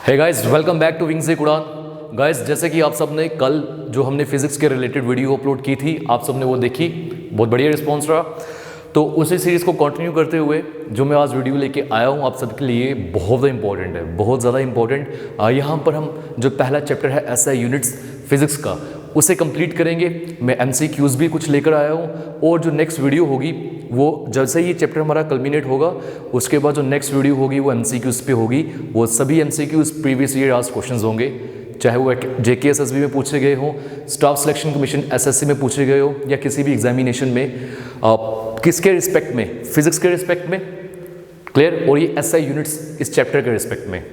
Hey guys, welcome back to wings एक उड़ान। Guys, जैसे कि आप सब ने कल जो हमने फिजिक्स के रिलेटेड वीडियो अपलोड की थी, आप सब ने वो देखी, बहुत बढ़िया रिस्पॉन्स रहा। तो उसी सीरीज़ को कंटिन्यू करते हुए जो मैं आज वीडियो लेके आया हूँ आप सबके लिए, बहुत इंपॉर्टेंट है, बहुत ज़्यादा इंपॉर्टेंट। यहाँ पर हम जो पहला चैप्टर है एसआई यूनिट्स फिजिक्स का, उसे कंप्लीट करेंगे। मैं एमसीक्यूज़ भी कुछ लेकर आया हूँ, और जो नेक्स्ट वीडियो होगी वो जैसे ही चैप्टर हमारा कल्मिनेट होगा उसके बाद जो नेक्स्ट वीडियो होगी वो एमसीक्यूज़ पे होगी। वो सभी MCQs previous year asked questions होंगे, चाहे वो जेकेएसएसबी में पूछे गए हों, स्टाफ सिलेक्शन कमीशन एसएससी में पूछे गए हो, या किसी भी एग्जामिनेशन में किसके रिस्पेक्ट में, फिजिक्स के रिस्पेक्ट में। क्लियर? और ये एसआई यूनिट्स इस चैप्टर के रिस्पेक्ट में।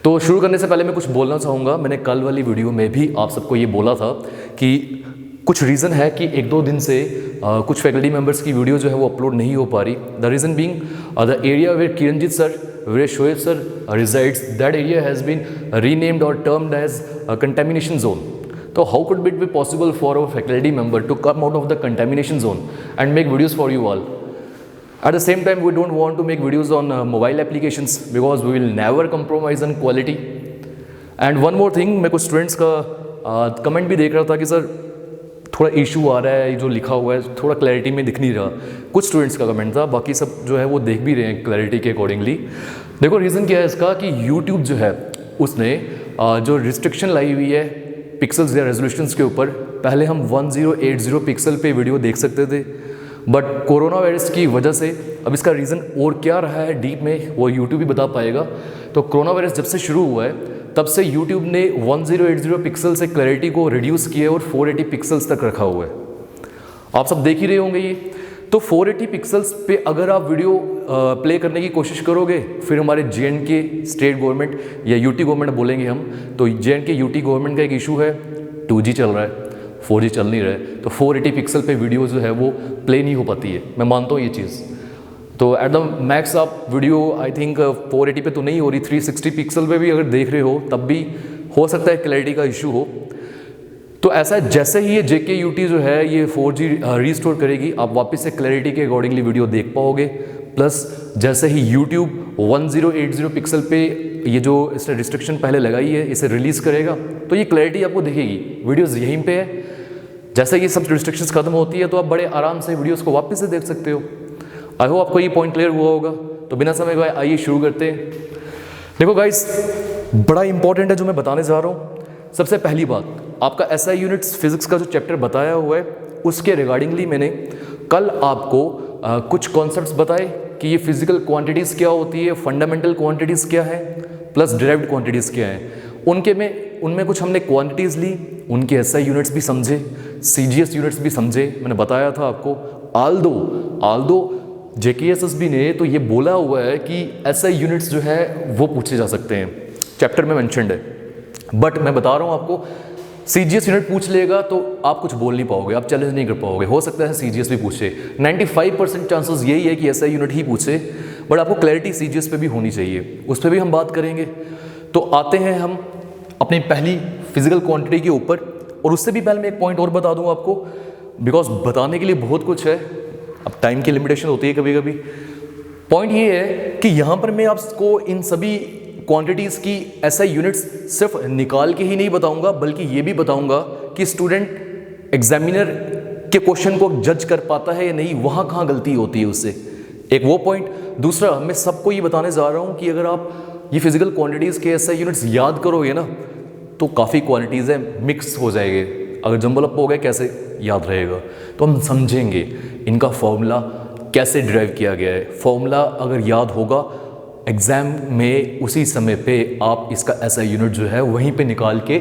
तो शुरू करने से पहले मैं कुछ बोलना चाहूँगा। मैंने कल वाली वीडियो में भी आप सबको ये बोला था कि कुछ रीज़न है कि एक दो दिन से कुछ फैकल्टी मेंबर्स की वीडियो जो है वो अपलोड नहीं हो पा रही। The reason being the area where Kiranjit sir, where Shoaib sir resides, that area has been renamed or termed as a contamination zone. So how could it be possible for our faculty member to come out of the contamination zone and make videos for you all? At the same time, we don't want to make videos on mobile applications because we will never compromise on quality. And one more thing, मैं कुछ students का comment भी देख रहा था कि sir थोड़ा issue आ रहा है, जो लिखा हुआ है थोड़ा क्लैरिटी में दिख नहीं रहा। कुछ स्टूडेंट्स का कमेंट था, बाकी सब जो है वो देख भी रहे हैं क्लैरिटी के अकॉर्डिंगली। देखो रीज़न क्या है इसका कि YouTube जो है उसने जो रिस्ट्रिक्शन लाई हुई है पिक्सल्स या रेजोल्यूशंस के ऊपर, पहले हम 1080 पिक्सल पे वीडियो देख सकते थे, बट कोरोना वायरस की वजह से अब इसका रीज़न और क्या रहा है डीप में वो YouTube ही बता पाएगा। तो कोरोना वायरस जब से शुरू हुआ है तब से YouTube ने 1080 पिक्सल से क्लैरिटी को रिड्यूस किया और 480 पिक्सल्स तक रखा हुआ है। आप सब देख ही रहे होंगे ये। तो 480 पिक्सल्स पे अगर आप वीडियो प्ले करने की कोशिश करोगे, फिर हमारे JNK स्टेट गवर्नमेंट या यूटी गवर्नमेंट बोलेंगे हम, तो JNK यूटी गवर्नमेंट का एक इशू है, 2G चल रहा है, 4G चल नहीं रहा है, तो 480 पिक्सल पे वीडियो जो है वो प्ले नहीं हो पाती है। मैं मानता हूँ ये चीज़। तो एट द मैक्स आप वीडियो आई थिंक 480 पे तो नहीं हो रही, 360 पिक्सल पे भी अगर देख रहे हो तब भी हो सकता है क्लैरिटी का इशू हो। तो ऐसा जैसे ही ये JKUT जो है ये 4G रीस्टोर करेगी, आप वापस से क्लैरिटी के अकॉर्डिंगली वीडियो देख पाओगे। प्लस जैसे ही YouTube 1080 पिक्सल पे ये जो इसने रिस्ट्रिक्शन पहले लगाई है इसे रिलीज़ करेगा, तो ये क्लैरिटी आपको दिखेगी, वीडियोज़ यहीं पे है। जैसे ये सब रिस्ट्रिक्शंस खत्म होती है तो आप बड़े आराम से वीडियोज़ को वापस से देख सकते हो। आई होप आपको ये पॉइंट क्लियर हुआ होगा। तो बिना समय गए आइए शुरू करते हैं। देखो गाइस, बड़ा इंपॉर्टेंट है जो मैं बताने जा रहा हूँ। सबसे पहली बात, आपका एसआई यूनिट्स फिजिक्स का जो चैप्टर बताया हुआ है उसके रिगार्डिंगली मैंने कल आपको कुछ कॉन्सेप्ट्स बताए कि ये फिजिकल क्वांटिटीज़ क्या होती है, फंडामेंटल क्वांटिटीज़ क्या है, प्लस डिराइव्ड क्वांटिटीज़ क्या है। उनमें कुछ हमने क्वांटिटीज़ ली, उनके एसआई यूनिट्स भी समझे, CGS यूनिट्स भी समझे। मैंने बताया था आपको, आल्दो JKSSB ने तो ये बोला हुआ है कि एसआई यूनिट्स जो है वो पूछे जा सकते हैं, चैप्टर में मेंशन्ड है। बट मैं बता रहा हूँ आपको, CGS यूनिट पूछ लेगा तो आप कुछ बोल नहीं पाओगे, आप चैलेंज नहीं कर पाओगे। हो सकता है CGS भी पूछे, 95% चांसेस यही है कि एसआई यूनिट ही पूछे, बट आपको क्लैरिटी CGS पे भी होनी चाहिए, उस पर भी हम बात करेंगे। तो आते हैं हम अपनी पहली फिजिकल क्वांटिटी के ऊपर, और उससे भी पहले मैं एक पॉइंट और बता दूँ आपको, बिकॉज बताने के लिए बहुत कुछ है, अब टाइम की लिमिटेशन होती है कभी कभी। पॉइंट ये है कि यहाँ पर मैं आपको इन सभी क्वांटिटीज़ की एसआई यूनिट्स सिर्फ निकाल के ही नहीं बताऊंगा, बल्कि ये भी बताऊंगा कि स्टूडेंट एग्जामिनर के क्वेश्चन को जज कर पाता है या नहीं, वहाँ कहाँ गलती होती है उससे। एक वो पॉइंट। दूसरा, मैं सबको ये बताने जा रहा हूँ कि अगर आप ये फिजिकल क्वांटिटीज़ के एसआई यूनिट्स याद करोगे ना तो काफ़ी क्वांटिटीज़ हैं, मिक्स हो जाएंगे। अगर जंबल अप हो गए कैसे याद रहेगा, तो हम समझेंगे इनका फॉर्मूला कैसे ड्राइव किया गया है। फॉर्मूला अगर याद होगा एग्ज़ाम में उसी समय पे आप इसका एसआई यूनिट जो है वहीं पे निकाल के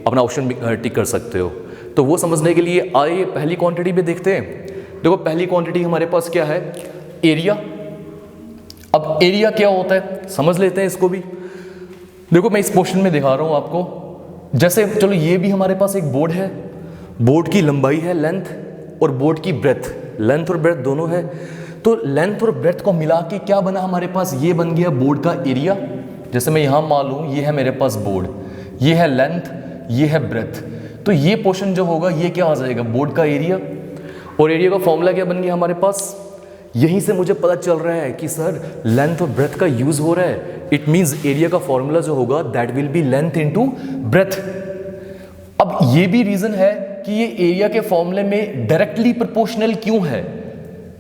अपना ऑप्शन टिक कर सकते हो। तो वो समझने के लिए आइए पहली क्वांटिटी पे देखते हैं। देखो पहली क्वांटिटी हमारे पास क्या है, एरिया। अब एरिया क्या होता है समझ लेते हैं इसको भी। देखो मैं इस क्वेश्चन में दिखा रहा हूँ आपको, जैसे चलो ये भी हमारे पास एक बोर्ड है, बोर्ड की लंबाई है लेंथ, और बोर्ड की ब्रेथ, लेंथ और ब्रेथ दोनों है। तो लेंथ और ब्रेथ को मिला के क्या बना हमारे पास, ये बन गया बोर्ड का एरिया। जैसे मैं यहाँ मान लूँ ये है मेरे पास बोर्ड, ये है लेंथ, ये है ब्रेथ, तो ये पोर्शन जो होगा ये क्या आ जाएगा, बोर्ड का एरिया। और एरिया का फॉर्मूला क्या बन गया हमारे पास, यहीं से मुझे पता चल रहा है कि सर लेंथ और ब्रेथ का यूज हो रहा है। इट मींस एरिया का फॉर्मूला जो होगा that will be length into breadth. अब ये भी रीजन है कि ये एरिया के फॉर्मूले में डायरेक्टली प्रोपोर्शनल क्यों है,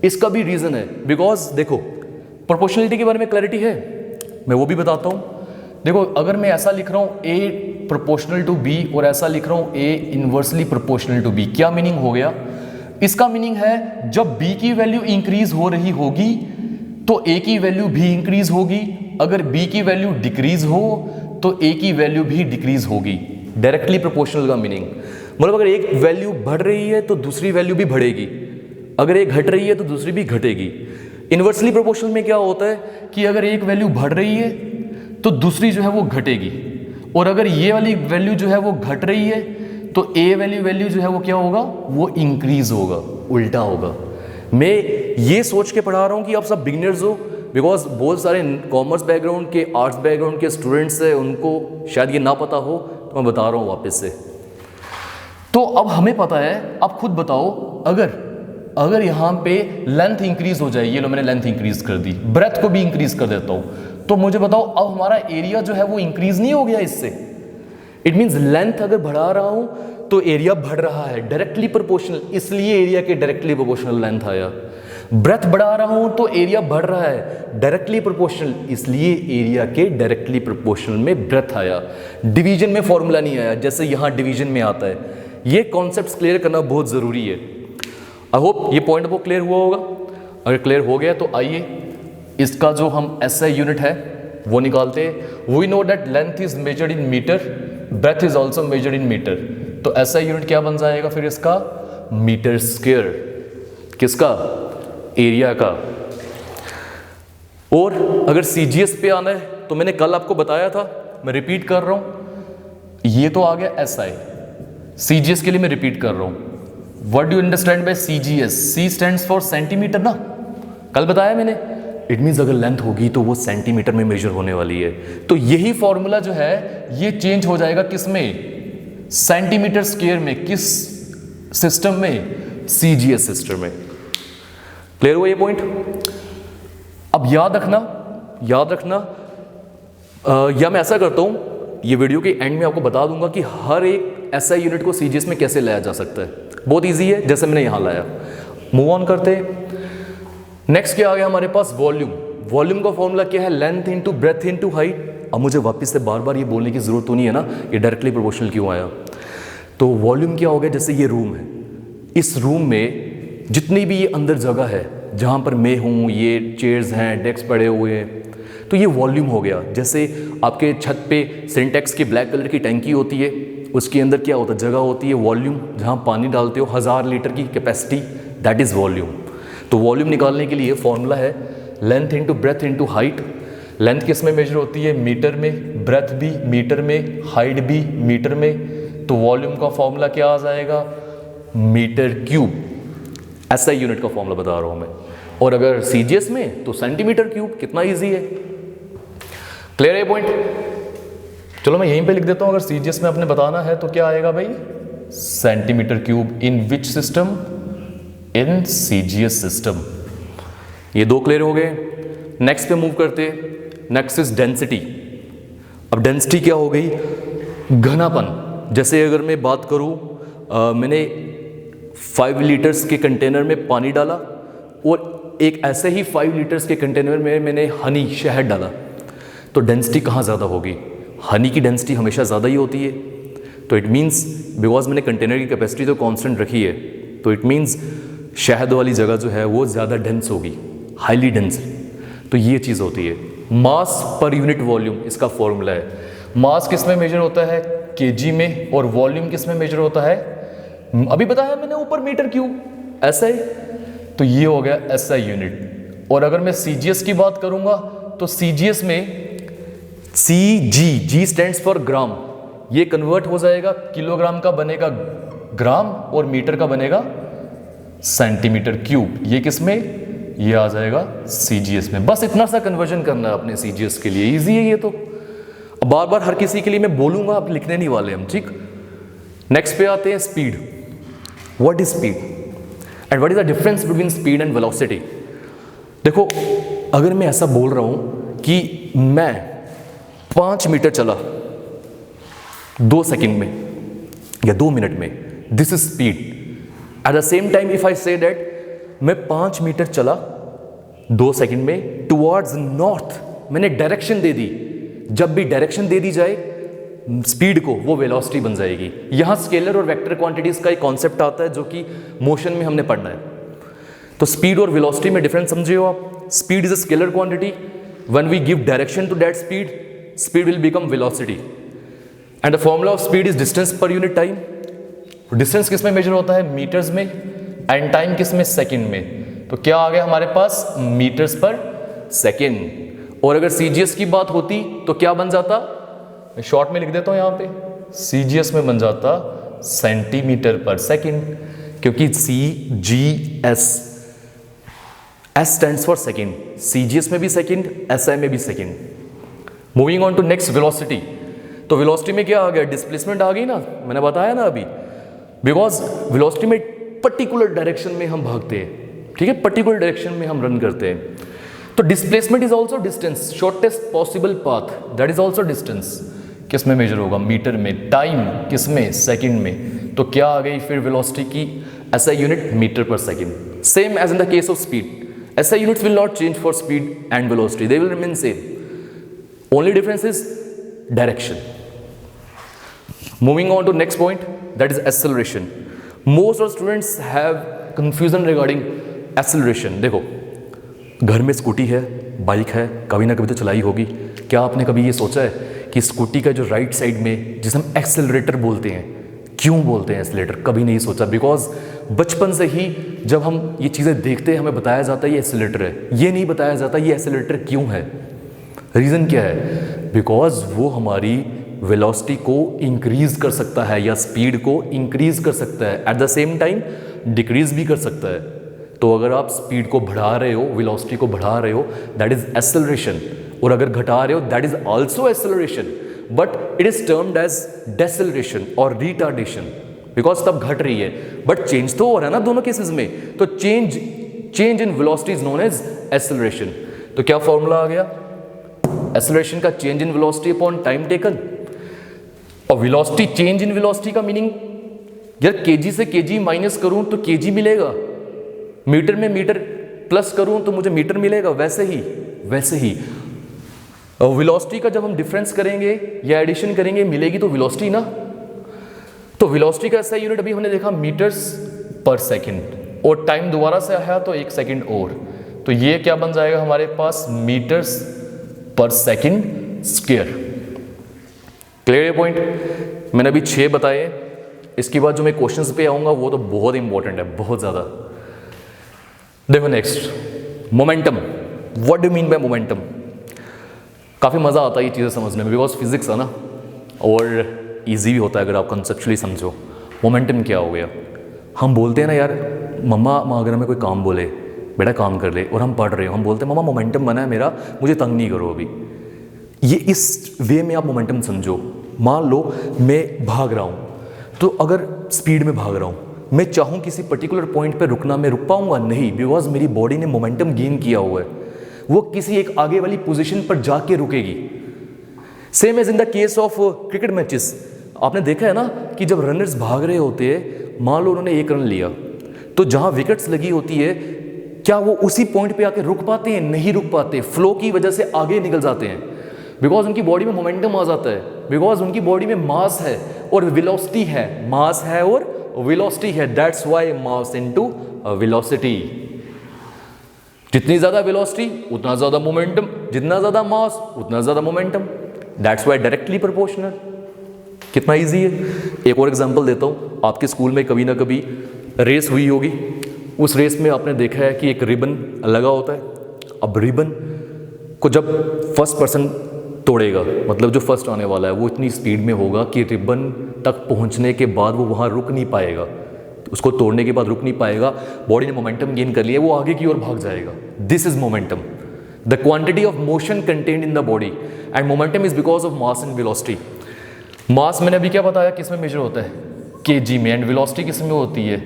इसका भी रीजन है। बिकॉज देखो प्रोपोर्शनलिटी के बारे में क्लैरिटी है, मैं वो भी बताता हूं। देखो अगर मैं ऐसा लिख रहा हूं ए प्रोपोर्शनल टू बी और ऐसा लिख रहा हूं ए इनवर्सली प्रोपोर्शनल टू बी, क्या मीनिंग हो गया? इसका मीनिंग है जब b की वैल्यू इंक्रीज हो रही होगी तो a की वैल्यू भी इंक्रीज होगी, अगर b की वैल्यू डिक्रीज हो तो a की वैल्यू भी डिक्रीज होगी। डायरेक्टली प्रोपोर्शनल का मीनिंग मतलब अगर एक वैल्यू बढ़ रही है तो दूसरी वैल्यू भी बढ़ेगी, अगर एक घट रही है तो दूसरी भी घटेगी। इनवर्सली प्रोपोर्शनल में क्या होता है कि अगर एक वैल्यू बढ़ रही है तो दूसरी जो है वो घटेगी, और अगर ये वाली वैल्यू जो है वो घट रही है तो ए वैल्यू जो है वो क्या होगा, वो इंक्रीज होगा, उल्टा होगा। मैं ये सोच के पढ़ा रहा हूँ कि आप सब बिगिनर्स हो, बिकॉज बहुत सारे कॉमर्स बैकग्राउंड के, आर्ट्स बैकग्राउंड के स्टूडेंट्स हैं, उनको शायद ये ना पता हो, तो मैं बता रहा हूँ वापस से। तो अब हमें पता है, अब खुद बताओ अगर यहाँ पे लेंथ इंक्रीज हो जाए, ये लो मैंने लेंथ इंक्रीज कर दी, ब्रेथ को भी इंक्रीज कर देता हूँ, तो मुझे बताओ अब हमारा एरिया जो है वो इंक्रीज नहीं हो गया इससे? इट मीन्स लेंथ अगर बढ़ा रहा हूं तो एरिया बढ़ रहा है, डायरेक्टली प्रोपोर्शनल, इसलिए एरिया के डायरेक्टली प्रोपोर्शनल लेंथ आया। ब्रेथ बढ़ा रहा हूं तो एरिया बढ़ रहा है, डायरेक्टली प्रोपोर्शनल, इसलिए एरिया के डायरेक्टली प्रोपोर्शनल में ब्रेथ आया। डिवीजन में फॉर्मूला नहीं आया जैसे यहां डिवीजन में आता है। ये कॉन्सेप्ट्स क्लियर करना बहुत जरूरी है। आई होप ये पॉइंट आपको क्लियर हुआ होगा। अगर क्लियर हो गया तो आइए इसका जो हम SI यूनिट है वो निकालते हैं। We know that length is measured in metre, breadth is also measured in metre, तो SI यूनिट क्या बन जाएगा फिर इसका? Metre square. किसका? एरिया का। और अगर CGS पे आना है तो मैंने कल आपको बताया था, मैं रिपीट कर रहा हूं, ये तो आ गया SI। CGS के लिए मैं रिपीट कर रहा हूं। What do you understand by CGS? C stands for centimetre ना, कल बताया मैंने। इट मीन्स अगर लेंथ होगी तो वो सेंटीमीटर में मेजर होने वाली है, तो यही फॉर्मूला जो है ये चेंज हो जाएगा किस में? सेंटीमीटर स्क्वायर में। किस सिस्टम में? CGS सिस्टम में। क्लियर हुआ ये पॉइंट? अब याद रखना या मैं ऐसा करता हूं, ये वीडियो के एंड में आपको बता दूंगा कि हर एक SI यूनिट को CGS में कैसे लाया जा सकता है। बहुत ईजी है, जैसे मैंने यहां लाया। मूव ऑन करते। नेक्स्ट क्या आ गया हमारे पास? वॉल्यूम। वॉल्यूम का फॉर्मूला क्या है? Length into breadth into height. अब मुझे वापस से बार बार ये बोलने की जरूरत तो नहीं है ना, ये डायरेक्टली प्रोपोर्शनल क्यों आया? तो वॉल्यूम क्या हो गया? जैसे ये रूम है, इस रूम में जितनी भी ये अंदर जगह है जहाँ पर मैं हूँ, ये चेयर्स हैं, डेस्क पड़े हुए हैं, तो ये वॉल्यूम हो गया। जैसे आपके छत पे सिंटेक्स की ब्लैक कलर की टैंकी होती है, उसके अंदर क्या होता है? जगह होती है, वॉल्यूम, जहाँ पानी डालते हो 1000 लीटर की कैपेसिटी, दैट इज़ वॉल्यूम। तो वॉल्यूम निकालने के लिए फॉर्मूला है length into breadth into height. Length किस में मेजर होती है? मीटर में। ब्रेथ भी मीटर में, हाइट भी मीटर में। तो वॉल्यूम का फॉर्मूला क्या आ जाएगा? Metre cube. SI यूनिट का फॉर्मूला बता रहा हूं मैं। और अगर CGS में तो सेंटीमीटर क्यूब। कितना ईजी है, क्लियर है पॉइंट? चलो मैं यहीं पे लिख देता हूं। अगर CGS में आपने बताना है तो क्या आएगा भाई? Centimetre cube. In which system? In CGS system. ये दो क्लियर हो गए। नेक्स्ट पे मूव करते। Next is density. अब डेंसिटी क्या हो गई? घनापन। जैसे अगर मैं बात करूं, मैंने 5 लीटर्स के कंटेनर में पानी डाला और एक ऐसे ही 5 लीटर्स के कंटेनर में मैंने हनी, शहद डाला, तो डेंसिटी कहाँ ज़्यादा होगी? हनी की डेंसिटी हमेशा ज़्यादा ही होती है। तो इट मीन्स बिकॉज मैंने कंटेनर की कैपेसिटी तो कांस्टेंट रखी है, तो इट मीन्स शहद वाली जगह जो है वो ज़्यादा डेंस होगी, हाईली डेंस। तो ये चीज़ होती है। मास पर यूनिट वॉल्यूम इसका फॉर्मूला है। मास किस में मेजर होता है? केजी में। और वॉल्यूम किस में मेजर होता है? अभी बताया मैंने ऊपर, मीटर क्यूब। SI, तो ये हो गया SI यूनिट। और अगर मैं CGS की बात करूंगा तो CGS में G स्टैंड्स फॉर ग्राम, ये कन्वर्ट हो जाएगा, किलोग्राम का बनेगा ग्राम और मीटर का बनेगा सेंटीमीटर क्यूब। ये किस में? ये आ जाएगा CGS में। बस इतना सा कन्वर्जन करना है अपने CGS के लिए। इजी है ये तो। अब बार बार हर किसी के लिए मैं बोलूंगा, आप लिखने नहीं वाले हम, ठीक? नेक्स्ट पे आते हैं speed. What is speed and what is the difference between speed and velocity? देखो, अगर मैं ऐसा बोल रहा हूं कि मैं 5 मीटर चला 2 सेकंड में या 2 मिनट में, this is speed. Eight the same time if I say that मैं 5 मीटर चला 2 सेकंड में टुवर्ड्स नॉर्थ, मैंने डायरेक्शन दे दी। जब भी डायरेक्शन दे दी जाए स्पीड को, वो वेलोसिटी बन जाएगी। यहां स्केलर और वेक्टर क्वांटिटीज का एक कॉन्सेप्ट आता है जो कि मोशन में हमने पढ़ना है। तो स्पीड और वेलोसिटी में डिफरेंस समझे हो आप। Speed is a scalar quantity, when we give direction to that speed, speed will become velocity. And the formula of speed is distance per unit time. Distance किस में मेजर होता है? Metres में। And time किस में? Second में। तो क्या आ गया हमारे पास? मीटर्स पर सेकंड। और अगर सीजीएस की बात होती तो क्या बन जाता? मैं शॉर्ट में लिख देता हूं यहां पे, सीजीएस में बन जाता सेंटीमीटर पर सेकंड, क्योंकि CGS, S stands for second, CGS में भी सेकंड, एसआई में भी second. Moving on to next, velocity. तो वेलोसिटी में क्या आ गया? डिस्प्लेसमेंट आ गई ना, मैंने बताया ना अभी। बिकॉज वेलोसिटी में पर्टिकुलर डायरेक्शन में हम भागते हैं, ठीक है, पर्टिकुलर डायरेक्शन में हम रन करते हैं। तो displacement is also distance, shortest possible path, that is also distance. किस में मेजर होगा? मीटर में। टाइम किस में? सेकंड में। तो क्या आ गई फिर वेलोसिटी की SI unit? Metre per second. Same as in the case of speed, SI units will not change for speed and velocity, they will remain same, only difference is direction. Moving on to next point, that is acceleration. Most of students have confusion regarding acceleration. देखो, घर में scooty है, bike है, कभी ना कभी तो चलाई होगी। क्या आपने कभी ये सोचा है कि स्कूटी का जो राइट साइड में, जिसे हम एक्सेलरेटर बोलते हैं, क्यों बोलते हैं एक्सेलरेटर? कभी नहीं सोचा। बिकॉज बचपन से ही जब हम ये चीज़ें देखते हैं हमें बताया जाता है ये एक्सेलरेटर है, ये नहीं बताया जाता ये एक्सेलरेटर क्यों है। रीज़न क्या है? बिकॉज वो हमारी वेलोसिटी को इंक्रीज कर सकता है या स्पीड को इंक्रीज कर सकता है, eight the same time decrease भी कर सकता है। तो अगर आप स्पीड को बढ़ा रहे हो, वेलोसिटी को बढ़ा रहे हो, दैट इज एक्सेलरेशन। और अगर घटा रहे हो, that is also acceleration, but it is termed as deceleration और रिटार्डेशन, बिकॉज तब घट रही है बट चेंज तो हो रहा है ना दोनों केसेस में। तो change in velocity is known as acceleration. तो क्या फॉर्मूला आ गया? एक्सेलरेशन का change in velocity upon time taken. और वेलोसिटी, चेंज इन वेलोसिटी का मीनिंग, यार केजी से केजी माइनस करूं तो केजी मिलेगा, मीटर में मीटर प्लस करूं तो मुझे मीटर मिलेगा। वैसे ही वेलोसिटी का जब हम डिफरेंस करेंगे या एडिशन करेंगे मिलेगी तो वेलोसिटी ना। तो वेलोसिटी का ऐसा यूनिट अभी हमने देखा मीटर्स पर सेकंड, और टाइम दोबारा से आया तो 1 सेकंड और, तो ये क्या बन जाएगा हमारे पास? मीटर्स पर सेकंड स्क्वायर। क्लियर ये पॉइंट? मैंने अभी 6 बताए। इसके बाद जो मैं क्वेश्चंस पे आऊंगा वो तो बहुत इंपॉर्टेंट है, बहुत ज़्यादा। देखो next, momentum. What do mean by momentum? काफ़ी मज़ा आता है ये चीज़ें समझने में, बिकॉज फिजिक्स है ना, और ईजी भी होता है अगर आप कंसेप्चुअली समझो। मोमेंटम क्या हो गया? हम बोलते हैं ना यार, मम्मा अगर हमें कोई काम बोले, बेटा काम कर ले, और हम पढ़ रहे हो, हम बोलते हैं मम्मा मोमेंटम बना है मेरा, मुझे तंग नहीं करो अभी। ये इस वे में आप मोमेंटम समझो। मान लो मैं भाग रहा हूँ, तो अगर स्पीड में भाग रहा हूँ, मैं चाहूँ किसी पर्टिकुलर पॉइंट पे रुकना, मैं रुक पाऊंगा? नहीं, बिकॉज मेरी बॉडी ने मोमेंटम गेन किया हुआ है, वो किसी एक आगे वाली पोजीशन पर जाके रुकेगी। Same as in the case of cricket matches. आपने देखा है ना कि जब रनर्स भाग रहे होते हैं, मान लो उन्होंने 1 रन लिया, तो जहाँ विकेट्स लगी होती है, क्या वो उसी पॉइंट पे आके रुक पाते हैं? नहीं रुक पाते, फ्लो की वजह से आगे निकल जाते हैं, बिकॉज उनकी बॉडी में मोमेंटम आ जाता है, बिकॉज उनकी बॉडी में मास है और वेलोसिटी है। मास है और वेलोसिटी है, that's why mass into velocity. जितनी ज्यादा वेलोसिटी उतना ज्यादा मोमेंटम, जितना ज्यादा मास उतना ज्यादा momentum, that's why directly proportional. कितना इजी है। एक और एग्जांपल देता हूं। आपके स्कूल में कभी ना कभी रेस हुई होगी, उस रेस में आपने देखा है कि एक रिबन लगा होता है। अब रिबन को जब फर्स्ट पर्सन तोड़ेगा, मतलब जो फर्स्ट आने वाला है, वो इतनी स्पीड में होगा कि रिबन तक पहुंचने के बाद वो वहां रुक नहीं पाएगा, उसको तोड़ने के बाद रुक नहीं पाएगा। बॉडी ने मोमेंटम गेन कर लिया, वो आगे की ओर भाग जाएगा। This is momentum, the quantity of motion contained in the body, and momentum is because of mass and velocity. Mass मैंने अभी क्या बताया, किस में मेजर होता है? केजी में। एंड वेलोसिटी किस में होती है?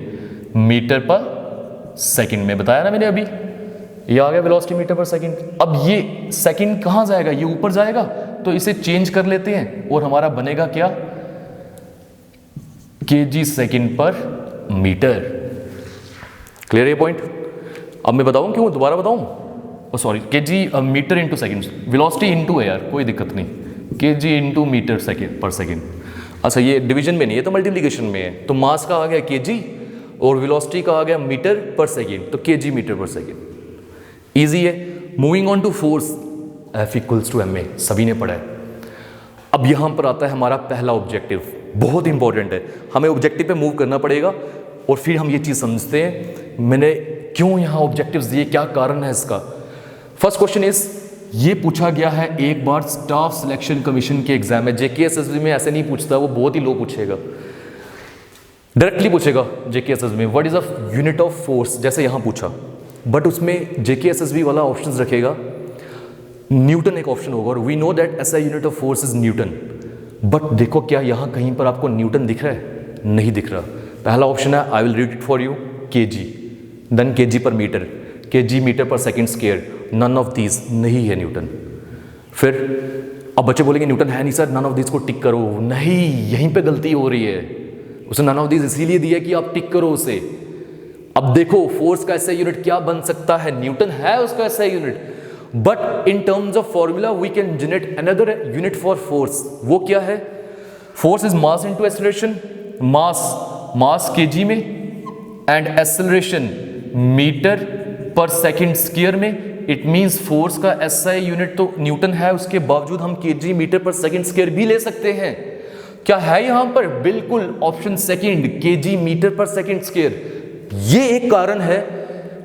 मीटर पर सेकंड में। बताया ना मैंने अभी। ये आ गया वेलोसिटी मीटर पर सेकंड। अब ये सेकंड कहाँ जाएगा, ये ऊपर जाएगा, तो इसे चेंज कर लेते हैं और हमारा बनेगा क्या, kg second per metre. Clear ये पॉइंट? अब मैं बताऊं क्यों, दोबारा बताऊं, sorry, kg metre into second, velocity into है यार, कोई दिक्कत नहीं, kg into metre second per second. अच्छा ये डिवीजन में नहीं है तो मल्टीप्लिकेशन में है, तो मास का आ गया kg और वेलोसिटी का आ गया मीटर पर सेकेंड, तो kg metre per second. Easy है। Moving on to force, F equals to ma, सभी ने पढ़ा है। अब यहां पर आता है हमारा पहला ऑब्जेक्टिव, बहुत इंपॉर्टेंट है, हमें ऑब्जेक्टिव पे मूव करना पड़ेगा और फिर हम ये चीज समझते हैं मैंने क्यों यहां ऑब्जेक्टिव्स दिए, क्या कारण है इसका। फर्स्ट क्वेश्चन इज, ये पूछा गया है एक बार स्टाफ सिलेक्शन कमीशन के एग्जाम में, JKSSB में ऐसे नहीं पूछता, वो बहुत ही लो पूछेगा, डायरेक्टली पूछेगा JKSSB में, what is a unit of force, जैसे यहां पूछा, बट उसमें JKSSB वाला ऑप्शंस रखेगा, न्यूटन एक ऑप्शन होगा, और we know that SI unit of force is newton, but देखो क्या यहां कहीं पर आपको न्यूटन दिख रहा है, नहीं दिख रहा। पहला ऑप्शन है, I will read it for you, kg, then kg per metre, kg metre per second square, none of these, नहीं है न्यूटन। फिर अब बच्चे बोलेंगे न्यूटन है नहीं सर, नन ऑफ दीज को टिक करो, नहीं, यहीं पे गलती हो रही है, उसे नन ऑफ दीज इसीलिए दिया कि आप टिक करो उसे। अब देखो फोर्स का SI यूनिट क्या बन सकता है, न्यूटन है उसका SI unit, but in terms of formula we can generate another unit for force. वो क्या है, force is mass into acceleration, mass kg में and acceleration metre per second square में। इट मींस फोर्स का SI unit तो newton है, उसके बावजूद हम kg metre per second square भी ले सकते हैं। क्या है यहां पर, बिल्कुल option second, kg metre per second square. ये एक कारण है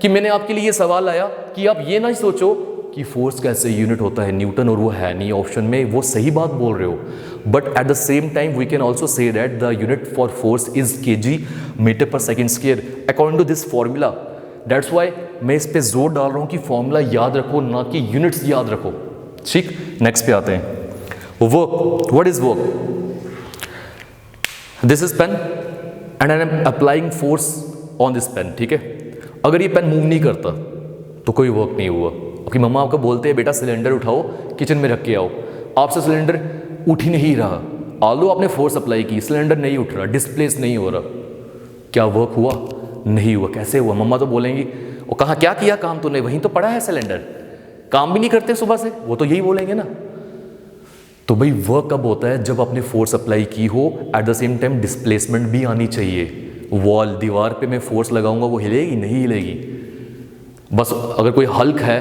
कि मैंने आपके लिए ये सवाल लाया कि आप ये ना सोचो कि फोर्स का SI यूनिट होता है न्यूटन और वो है नहीं ऑप्शन में, वो सही बात बोल रहे हो, but at the same time we can also say that the unit for force is kg metre per second square according to this formula. That's why मैं इस पे जोर डाल रहा हूं कि फॉर्मूला याद रखो, ना कि यूनिट्स याद रखो। ठीक, नेक्स्ट पे आते हैं, work. What is work? This is pen and I am applying force on this pen. ठीक है, अगर ये पेन मूव नहीं करता तो कोई वर्क नहीं हुआ। आपकी मम्मा आपको बोलते हैं बेटा सिलेंडर उठाओ, किचन में रख के आओ, आपसे सिलेंडर उठ ही नहीं रहा, आलो आपने फोर्स अप्लाई की, सिलेंडर नहीं उठ रहा, डिस्प्लेस नहीं हो रहा, क्या वर्क हुआ? नहीं हुआ। कैसे हुआ? मम्मा तो बोलेंगी वो कहाँ क्या किया काम तूने, वहीं तो पड़ा है सिलेंडर, काम भी नहीं करते सुबह से, वो तो यही बोलेंगे ना। तो भाई वर्क कब होता है? जब आपने फोर्स अप्लाई की हो, eight the same time displacement भी आनी चाहिए। वॉल, दीवार पे मैं फोर्स लगाऊंगा वो हिलेगी? नहीं हिलेगी। बस अगर कोई हल्क है,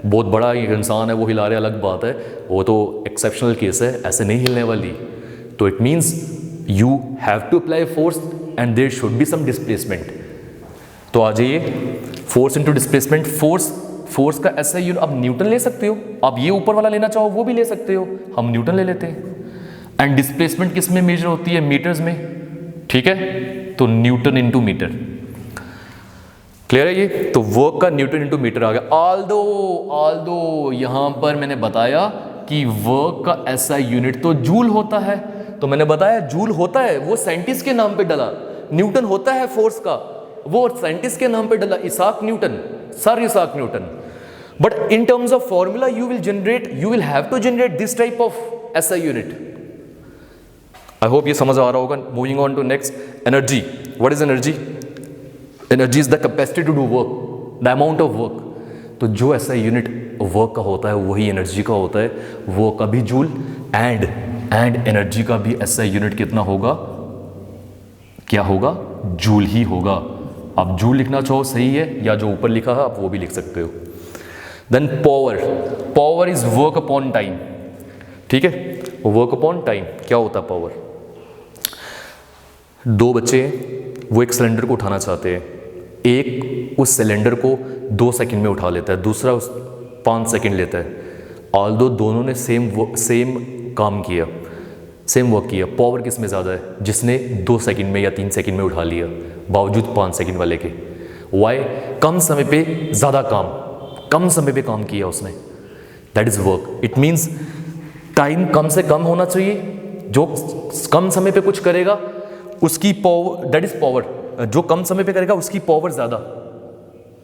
बहुत बड़ा इंसान है, वो हिला रहे, अलग बात है, वो तो एक्सेप्शनल केस है, ऐसे नहीं हिलने वाली। तो it means you have to apply force and there should be some displacement. तो आ जाइए, फोर्स इनटू डिस्प्लेसमेंट। फोर्स का SI यूनिट आप न्यूटन ले सकते हो, आप ये ऊपर वाला लेना चाहो वो भी ले सकते हो, हम न्यूटन ले लेते हैं। एंड डिस्प्लेसमेंट किस में मेजर होती है? मीटर्स में। ठीक है, तो न्यूटन इंटू मीटर। क्लियर है ये? तो वर्क का न्यूटन इंटू मीटर आ गया। ऑल्दो यहां पर मैंने बताया कि वर्क का SI यूनिट तो जूल होता है, तो मैंने बताया जूल होता है, वो साइंटिस्ट के नाम पे डला। न्यूटन होता है फोर्स का, वो साइंटिस्ट के नाम पे डला, Isaac Newton, sir Isaac Newton. But in terms of formula you will have to generate this type of SI unit. I hope ये समझ आ रहा होगा। Moving on to next, energy. What is energy? Energy is the capacity to do work, the amount of work. तो जो SI unit work का होता है वही एनर्जी का होता है, वो का भी जूल एंड एनर्जी का भी SI यूनिट कितना होगा? क्या होगा? जूल ही होगा। आप जूल लिखना चाहो सही है, या जो ऊपर लिखा है आप वो भी लिख सकते हो। Then power is work upon time. ठीक है, वर्क अपॉन टाइम क्या होता है पावर? दो बच्चे वो एक सिलेंडर को उठाना चाहते हैं, एक उस सिलेंडर को 2 सेकंड में उठा लेता है, दूसरा उस 5 सेकंड लेता है। ऑल्दो दोनों ने सेम काम किया, सेम वर्क किया, पावर किस में ज़्यादा है? जिसने 2 सेकंड में या 3 सेकंड में उठा लिया, बावजूद 5 सेकंड वाले के। वाई? कम समय पे ज़्यादा काम, कम समय पे काम किया उसने, that is work. It means time कम से कम होना चाहिए, जो कम समय पे कुछ करेगा उसकी पावर, दैट इज पावर। जो कम समय पे करेगा उसकी पावर ज़्यादा,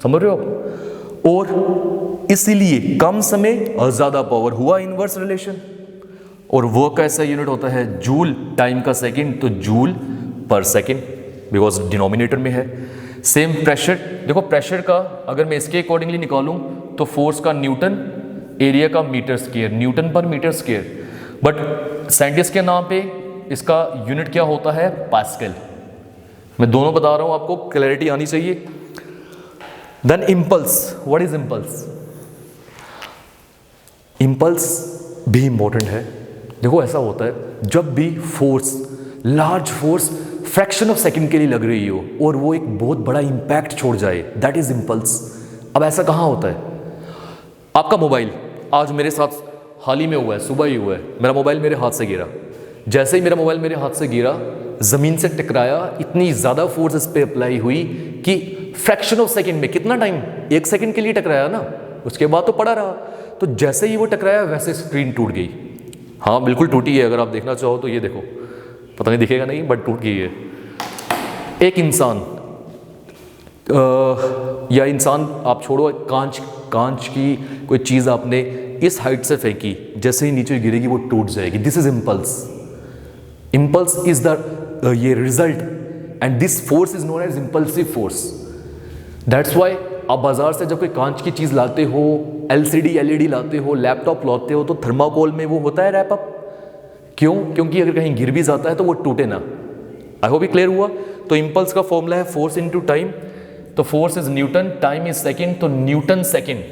समझ रहे हो? और इसीलिए कम समय और ज़्यादा पावर, हुआ इनवर्स रिलेशन। और वर्क का ऐसा यूनिट होता है जूल, टाइम का सेकंड, तो जूल पर सेकंड, बिकॉज डिनोमिनेटर में है। सेम प्रेशर, देखो प्रेशर का अगर मैं इसके अकॉर्डिंगली निकालूं तो फोर्स का न्यूटन, एरिया का metre square, Newton per metre square, but scientist के नाम पे इसका यूनिट क्या होता है, पास्कल। मैं दोनों बता रहा हूं, आपको क्लैरिटी आनी चाहिए। Then impulse, what is impulse? Impulse भी इंपॉर्टेंट है। देखो ऐसा होता है जब भी force, large force fraction of second के लिए लग रही हो और वो एक बहुत बड़ा इंपैक्ट छोड़ जाए, दैट इज इम्पल्स। अब ऐसा कहाँ होता है? आपका मोबाइल आज मेरे साथ हाल ही में हुआ है, सुबह ही हुआ है, मेरा मोबाइल मेरे हाथ से गिरा। जैसे ही मेरा मोबाइल मेरे हाथ से गिरा, ज़मीन से टकराया, इतनी ज़्यादा फोर्स इस पर अप्लाई हुई कि फ्रैक्शन ऑफ सेकंड में, कितना टाइम, 1 सेकंड के लिए टकराया ना, उसके बाद तो पड़ा रहा। तो जैसे ही वो टकराया वैसे स्क्रीन टूट गई। हाँ बिल्कुल टूटी है, अगर आप देखना चाहो तो ये देखो, पता नहीं दिखेगा नहीं, बट टूट गई है। एक इंसान या इंसान आप छोड़ो, कांच की कोई चीज़ आपने इस हाइट से फेंकी, जैसे ही नीचे गिरेगी वो टूट जाएगी। This is impulse. Impulse is the ये result, and this force is known as impulsive force. That's why आप बाजार से जब कोई कांच की चीज़ लाते हो, LCD LED लाते हो, लैपटॉप लाते हो, तो थर्माकोल में वो होता है रैप अप। क्यों? क्योंकि अगर कहीं गिर भी जाता है तो वो टूटे ना। आई होप ये क्लियर हुआ। तो इम्पल्स का फॉर्मूला है फोर्स इनटू टाइम, तो force is Newton, time is second, तो न्यूटन सेकंड।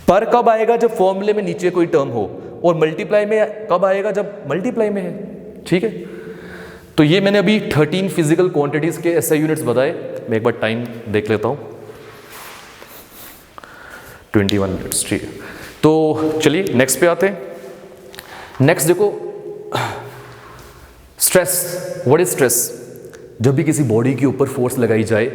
पर कब आएगा? जब फॉर्मूले में नीचे कोई टर्म हो, और मल्टीप्लाई में कब आएगा? जब मल्टीप्लाई में है। ठीक है, तो ये मैंने अभी 13 फिजिकल क्वांटिटीज के ऐसे यूनिट्स बताए। मैं एक बार टाइम देख लेता हूं, 21 मिनट्स। ठीक है, तो चलिए नेक्स्ट पे आते हैं। नेक्स्ट देखो, स्ट्रेस। What is stress? जब भी किसी बॉडी के ऊपर फोर्स लगाई जाए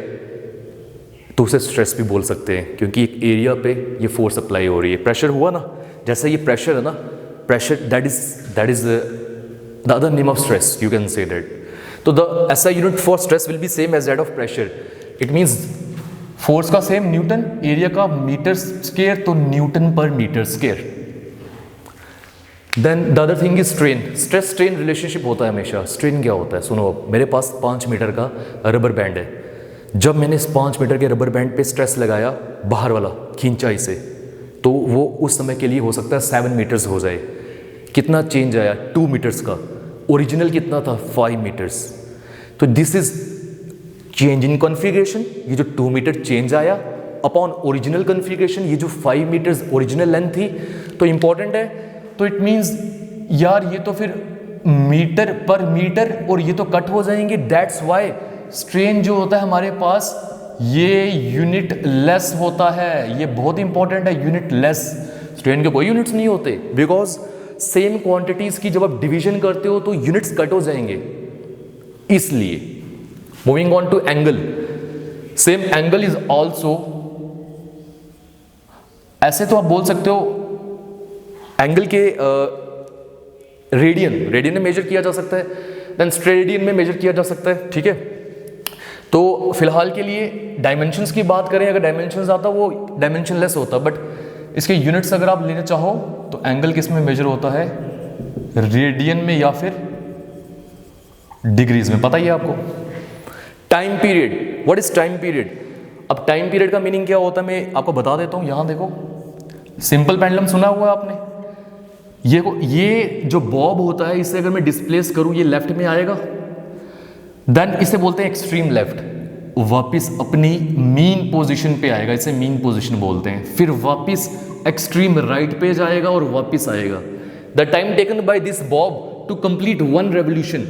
तो उसे स्ट्रेस भी बोल सकते हैं, क्योंकि एक एरिया पे ये फोर्स अप्लाई हो रही है। प्रेशर हुआ ना, जैसे ये प्रेशर है ना, pressure that is the other name of stress, you can say that. तो the SI unit for stress will be same as that of pressure. It means force का सेम न्यूटन, एरिया का metre square, तो newton per metre square. Then the other thing is strain. Stress strain relationship होता है हमेशा। Strain क्या होता है? सुनो, अब मेरे पास 5 मीटर का रबर बैंड है। जब मैंने इस 5 मीटर के रबर बैंड पे स्ट्रेस लगाया, बाहर वाला खींचा इसे, तो वो उस समय के लिए हो सकता है 7 मीटर्स हो जाए। कितना चेंज आया? 2 मीटर्स का। ओरिजिनल कितना था? 5 मीटर्स। तो this is change in configuration. ये जो 2 मीटर चेंज आया अपॉन ओरिजिनल कॉन्फ़िगरेशन, ये जो 5 मीटर्स ओरिजिनल लेंथ थी, तो इंपॉर्टेंट है। तो इट मीन्स यार ये तो फिर मीटर पर मीटर, और ये तो कट हो जाएंगे। दैट्स वाई स्ट्रेन जो होता है हमारे पास, ये यूनिट लेस होता है। ये बहुत इंपॉर्टेंट है, यूनिट लेस। स्ट्रेन के कोई यूनिट्स नहीं होते, बिकॉज सेम क्वांटिटीज की जब आप डिवीजन करते हो तो यूनिट्स कट हो जाएंगे, इसलिए। Moving on to angle. Same angle is also, ऐसे तो आप बोल सकते हो एंगल के रेडियन में मेजर किया जा सकता है, देन स्टेरेडियन में मेजर किया जा सकता है। ठीक है, तो फिलहाल के लिए डायमेंशंस की बात करें, अगर डायमेंशंस आता वो डायमेंशन लेस होता, बट इसके यूनिट्स अगर आप लेना चाहो तो एंगल किस में मेजर होता है? रेडियन में या फिर डिग्रीज में। पता ही है आपको। Time period. What is time period? अब टाइम पीरियड का मीनिंग क्या होता है मैं आपको बता देता हूं। यहां देखो, सिंपल पेंडुलम सुना हुआ है आपने? ये जो बॉब होता है, इसे अगर मैं डिस्प्लेस करूं, ये लेफ्ट में आएगा, देन इसे बोलते हैं एक्सट्रीम लेफ्ट, वापिस अपनी मीन पोजीशन पे आएगा, इसे मीन पोजीशन बोलते हैं। फिर वापिस एक्सट्रीम राइट पे जाएगा और वापिस आएगा। The time taken by this bob to complete 1 revolution,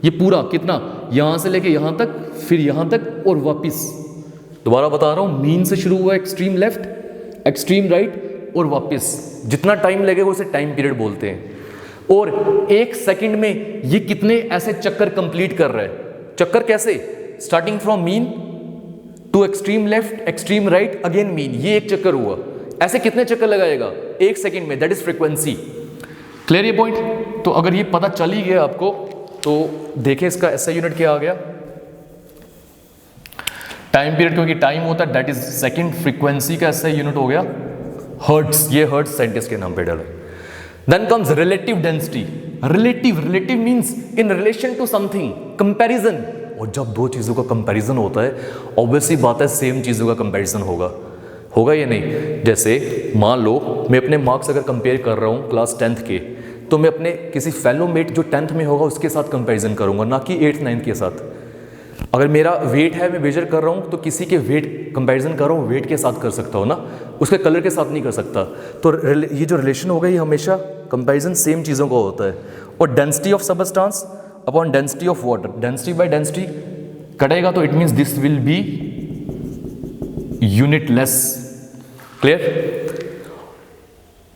ये पूरा कितना, यहां से लेके यहां तक, फिर यहां तक और वापिस। दोबारा बता रहा हूं, मीन से शुरू हुआ एक्सट्रीम लेफ्ट, एक्सट्रीम राइट और वापिस। जितना टाइम लगेगा उसे टाइम पीरियड बोलते हैं। और 1 सेकंड में ये कितने ऐसे चक्कर कंप्लीट कर रहा है? चक्कर कैसे? Starting from mean to extreme left, extreme right, again mean, ये एक चक्कर हुआ। ऐसे कितने चक्कर लगाएगा 1 सेकंड में? That is frequency. क्लियर ये पॉइंट? तो अगर ये पता चल ही गया आपको तो देखें इसका SI यूनिट क्या आ गया। टाइम पीरियड क्योंकि टाइम होता है दैट इज सेकंड, फ्रीक्वेंसी का ऐसा यूनिट हो गया हर्ट्स, ये हर्ट्स साइंटिस्ट के नाम पे डाला। Then comes relative density. Relative means in relation to something, comparison. और जब दो चीज़ों का कंपैरिजन होता है ऑब्वियसली बात है सेम चीज़ों का कंपैरिजन होगा या नहीं। जैसे मान लो मैं अपने मार्क्स अगर कंपेयर कर रहा हूँ क्लास 10th के, तो मैं अपने किसी फेलो मेट जो 10th में होगा उसके साथ कंपैरिजन करूँगा, ना कि 8th 9th के साथ। अगर मेरा वेट है, मैं मेजर कर रहा हूँ, तो किसी के वेट कंपैरिजन कर रहा हूँ वेट के साथ कर सकता हूँ ना, उसके कलर के साथ नहीं कर सकता। तो ये जो रिलेशन होगा ये हमेशा कंपैरिजन सेम चीज़ों का होता है। और density of substance upon density of water, density by density कटेगा तो it means this will be unitless. Clear?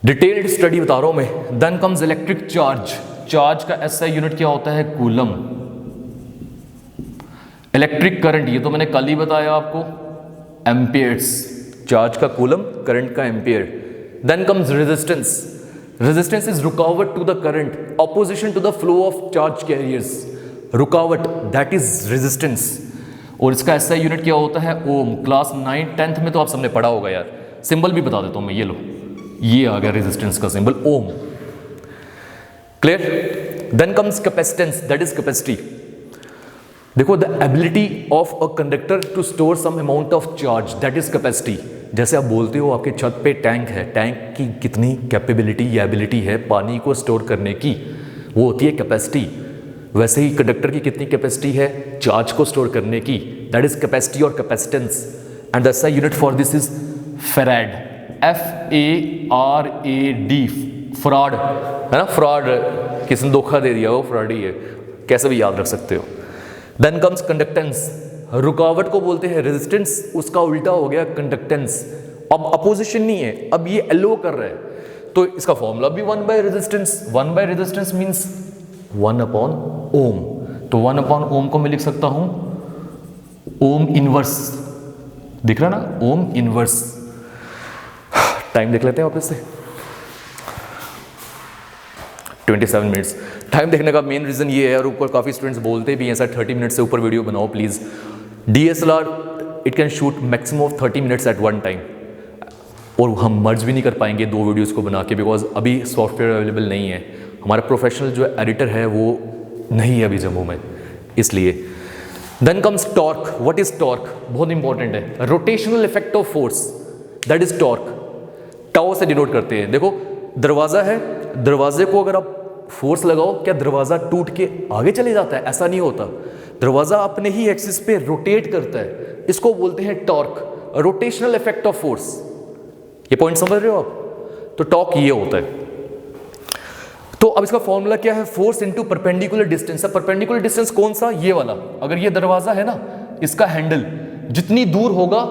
Detailed study बता रहा हूं मैं। Then comes electric charge. Charge का एसआई यूनिट क्या होता है? कूलम। इलेक्ट्रिक करंट, ये तो मैंने कल ही बताया आपको, एम्पियर्स। चार्ज का कूलम, करंट का ampere. Then comes resistance. Resistance is रुकावट to the current, opposition to the flow of charge carriers. रुकावट दैट इज रेजिस्टेंस। और इसका एसआई यूनिट क्या होता है? ओम। क्लास 9 10th में तो आप सबने पढ़ा होगा यार। सिंबल भी बता देता हूं मैं, ये लो, ये आ गया रेजिस्टेंस का symbol, ohm. Clear? Then comes capacitance, that is capacity. देखो, the ability of a conductor to store some amount of charge, that is capacity. जैसे आप बोलते हो आपके छत पे टैंक है, टैंक की कितनी कैपेबिलिटी या एबिलिटी है पानी को स्टोर करने की, वो होती है कैपेसिटी। वैसे ही कंडक्टर की कितनी कैपेसिटी है चार्ज को स्टोर करने की, दैट इज कैपेसिटी और capacitance. And the SI unit for this is farad, FARAD, fraud है ना, फ्रॉड, किसी ने धोखा दे दिया वो फ्रॉड ही है, कैसे भी याद रख सकते हो। Then comes conductance. रुकावट को बोलते हैं रेजिस्टेंस, उसका उल्टा हो गया कंडक्टेंस। अब अपोजिशन नहीं है, अब ये एलो कर रहा है, तो इसका फॉर्मूला भी 1 by resistance. 1 by resistance means 1 upon ohm. तो 1 अपॉन ओम को मैं लिख सकता हूं ओम इनवर्स, दिख रहा ना, ओम इनवर्स। टाइम देख लेते हैं वापस से, 27 मिनट्स। टाइम देखने का मेन रीज़न ये है, और ऊपर काफ़ी स्टूडेंट्स बोलते भी हैं सर 30 मिनट से ऊपर वीडियो बनाओ please. DSLR it can shoot maximum of 30 minutes at one time, और हम मर्ज भी नहीं कर पाएंगे दो वीडियोस को बना के, बिकॉज अभी सॉफ्टवेयर अवेलेबल नहीं है। हमारा प्रोफेशनल जो एडिटर है वो नहीं है अभी जम्मू में, इसलिए। Then comes torque. What is torque? बहुत इंपॉर्टेंट है। Rotational effect of force, that is torque. Tau से डिनोट करते हैं। देखो, दरवाजा है, दरवाजे को अगर आप फोर्स लगाओ, क्या दरवाजा टूट के आगे चले जाता है? ऐसा नहीं होता, दरवाजा अपने ही एक्सिस पे रोटेट करता है, इसको बोलते हैं torque, rotational effect of force. ये पॉइंट समझ रहे हो आप? तो टॉर्क ये होता है। तो अब इसका फॉर्मूला क्या है? Force into perpendicular distance. अब परपेंडिकुलर डिस्टेंस कौन सा? ये वाला। अगर ये दरवाजा है ना, इसका हैंडल जितनी दूर होगा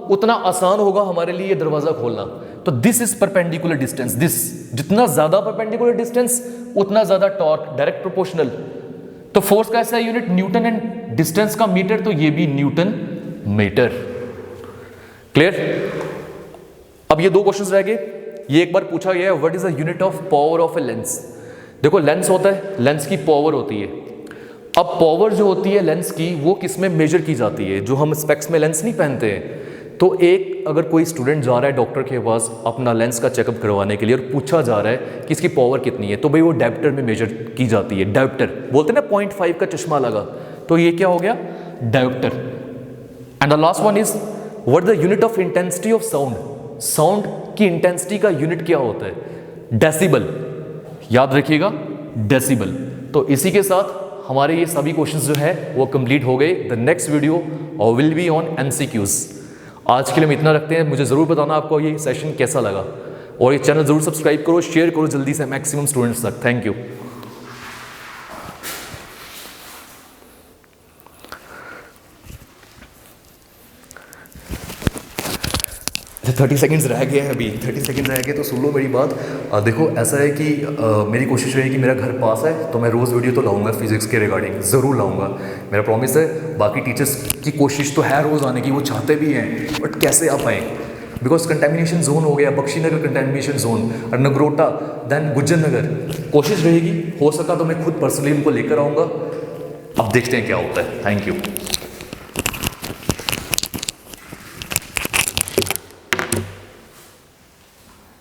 उतना आसान होगा हमारे लिए ये दरवाजा खोलना। तो this is perpendicular distance. This, जितना ज्यादा परपेंडिकुलर डिस्टेंस उतना ज्यादा टॉर्क, डायरेक्ट प्रोपोर्शनल। तो फोर्स का ऐसा यूनिट न्यूटन एंड डिस्टेंस का मीटर, तो ये भी न्यूटन मीटर। क्लियर? अब ये दो क्वेश्चंस रह गए। ये एक बार पूछा गया है, what is the unit of power of a lens? देखो, लेंस होता है, लेंस की पावर होती है। अब पावर जो होती है लेंस की, वो किस में मेजर की जाती है? जो हम स्पेक्स में लेंस नहीं पहनते हैं, तो एक अगर कोई स्टूडेंट जा रहा है डॉक्टर के पास अपना लेंस का चेकअप करवाने के लिए और पूछा जा रहा है कि इसकी पावर कितनी है, तो भाई वो डायोप्टर में मेजर की जाती है। डायोप्टर बोलते हैं ना, 0.5 का चश्मा लगा, तो ये क्या हो गया? Dioptre. And the last one is what the unit of intensity of sound? Sound की इंटेंसिटी का यूनिट क्या होता है? डेसिबल। याद रखिएगा, डेसिबल। तो इसी के साथ हमारे ये सभी क्वेश्चंस जो है वो कंप्लीट हो गए। The next video will be on MCQs। आज के लिए हम इतना रखते हैं। मुझे ज़रूर बताना आपको ये सेशन कैसा लगा, और ये चैनल ज़रूर सब्सक्राइब करो, शेयर करो जल्दी से मैक्सिमम स्टूडेंट्स तक। Thank you. 30 सेकंड्स रह गए हैं अभी, 30 सेकंड रह गए, तो सुन लो मेरी बात। देखो, ऐसा है कि मेरी कोशिश रहेगी, मेरा घर पास है तो मैं रोज़ वीडियो तो लाऊंगा फिजिक्स के रिगार्डिंग, ज़रूर लाऊंगा, मेरा प्रॉमिस है। बाकी टीचर्स की कोशिश तो है रोज़ आने की, वो चाहते भी हैं, बट कैसे आ पाएँ? बिकॉज कंटेमिनेशन जोन हो गया, बख्शी नगर कंटेमिनेशन जोन, और नगरोटा, देन गुज्जर नगर। कोशिश रहेगी, हो सका तो मैं खुद पर्सनली उनको लेकर आऊँगा। अब देखते हैं क्या होता है। Thank you.